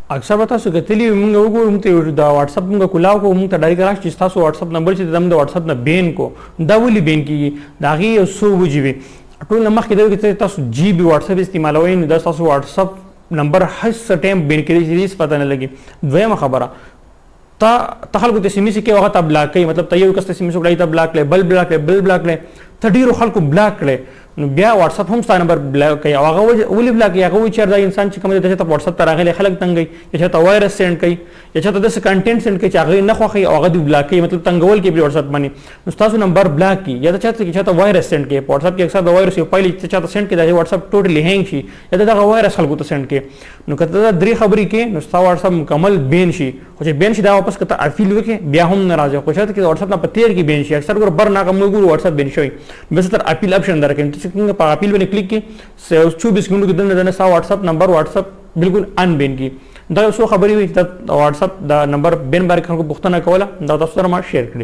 اکثر به تاسو کتلی موږ وګورو موږ دا واتس اپ موږ کولاو کو موږ ته ډایرکټ راشي تاسو واتس اپ نمبر چې دم د واتس اپ نه بین کو دا ولي بین کیږي دا غي یو سو وجوي ټول مخکې دا چې تاسو جی بي واتس اپ استعمالوئ نو دا تاسو واتس اپ نمبر هر ټایم بین کړئ چې پته نه لګي دویمه خبره تا خلکو ته سیمې کې هغه ته بلاک کوي مطلب ته یو کس ته سیمې وړای ته بلاک کړي بل بلاک کړي ته ډیرو خلکو بلاک کړي نو بیا واتس اپ هم ستاسو نمبر بلاک کوي هغه ولې بلاک کوي هغه چې دا انسان چې کوم د ته واتس اپ ته راغلي خلک تنګي یا ته وایرس سند کوي یا چې ته د کنټینټ سند کوي چې هغه نه خوخي هغه دی بلاک کوي مطلب تنګول کې په واتس اپ باندې نو تاسو نمبر بلاک کی یا چې ته وایرس سند کوي واتس اپ کې اکثر د وایرس یو فایل چې ته سند کوي دا واتس اپ ټوټلی هینګ شي یا دا وایرس خلکو ته سند کوي نو کته دا درې خبرې کې نو تاسو واتس اپ مکمل بین شي خو چې بین شي دا واپس کته افیل وکي بیا هم ناراضه خو چې واتس اپ نه پتیر کې بین شي اکثر ګور بر نه کوم ګور واتس اپ بین شي بس تر اپیل اپشن درکې چې څنګه په اپیل باندې کلیک کې 24 غنټو کې دنه سا واتس اپ نمبر واتس اپ بالکل ان بین کی دا څو خبرې وي چې واتس اپ دا نمبر بین بار خلکو پوښتنه کوله دا تاسو سره ما شیر کړئ